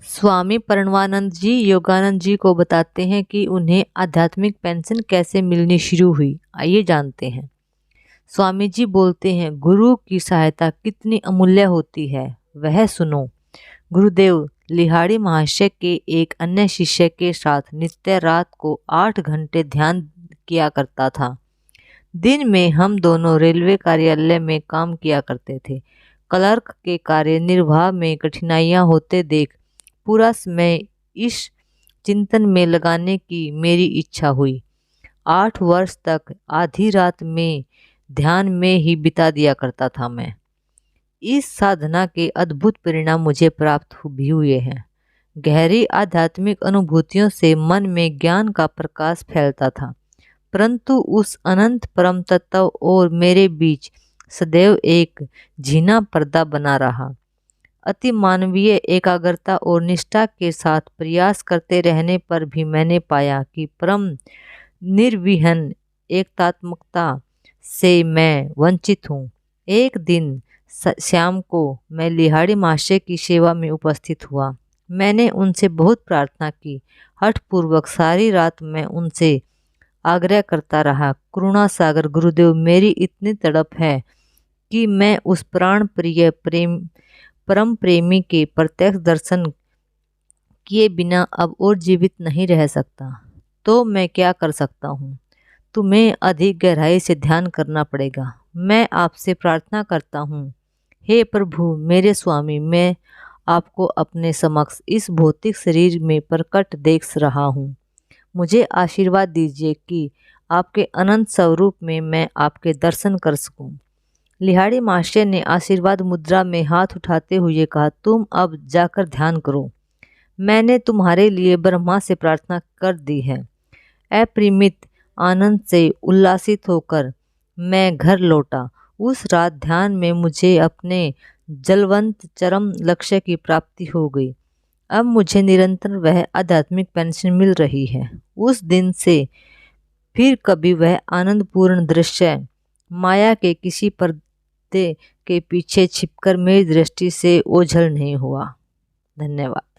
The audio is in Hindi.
स्वामी प्रणवानंद जी योगानंद जी को बताते हैं कि उन्हें आध्यात्मिक पेंशन कैसे मिलनी शुरू हुई। आइए जानते हैं। स्वामी जी बोलते हैं, गुरु की सहायता कितनी अमूल्य होती है वह सुनो। गुरुदेव लिहाड़ी महाशय के एक अन्य शिष्य के साथ नित्य रात को 8 घंटे ध्यान किया करता था। दिन में हम दोनों रेलवे कार्यालय में काम किया करते थे। क्लर्क के कार्य निर्वाह में कठिनाइयां होते देख पूरा समय इस चिंतन में लगाने की मेरी इच्छा हुई। 8 वर्ष तक आधी रात में ध्यान में ही बिता दिया करता था मैं। इस साधना के अद्भुत परिणाम मुझे प्राप्त भी हुए हैं। गहरी आध्यात्मिक अनुभूतियों से मन में ज्ञान का प्रकाश फैलता था, परंतु उस अनंत परम तत्व और मेरे बीच सदैव एक झीना पर्दा बना रहा। अति मानवीय एकाग्रता और निष्ठा के साथ प्रयास करते रहने पर भी मैंने पाया कि परम निर्विहन एकात्मकता से मैं वंचित हूँ। एक दिन शाम को मैं लिहाड़ी महाशय की सेवा में उपस्थित हुआ। मैंने उनसे बहुत प्रार्थना की। हठपूर्वक सारी रात मैं उनसे आग्रह करता रहा, करुणा सागर गुरुदेव, मेरी इतनी तड़प है कि मैं उस प्राण प्रिय परम प्रेमी के प्रत्यक्ष दर्शन किए बिना अब और जीवित नहीं रह सकता। तो मैं क्या कर सकता हूँ? तुम्हें अधिक गहराई से ध्यान करना पड़ेगा। मैं आपसे प्रार्थना करता हूँ, हे प्रभु मेरे स्वामी, मैं आपको अपने समक्ष इस भौतिक शरीर में प्रकट देख रहा हूँ। मुझे आशीर्वाद दीजिए कि आपके अनंत स्वरूप में मैं आपके दर्शन कर सकूं। लिहाड़ी महाशय ने आशीर्वाद मुद्रा में हाथ उठाते हुए कहा, तुम अब जाकर ध्यान करो। मैंने तुम्हारे लिए ब्रह्मा से प्रार्थना कर दी है। अपरिमित आनंद से उल्लासित होकर मैं घर लौटा। उस रात ध्यान में मुझे अपने जलवंत चरम लक्ष्य की प्राप्ति हो गई। अब मुझे निरंतर वह आध्यात्मिक पेंशन मिल रही है। उस दिन से फिर कभी वह आनंदपूर्ण दृश्य माया के किसी पर्दे के पीछे छिपकर मेरी दृष्टि से ओझल नहीं हुआ। धन्यवाद।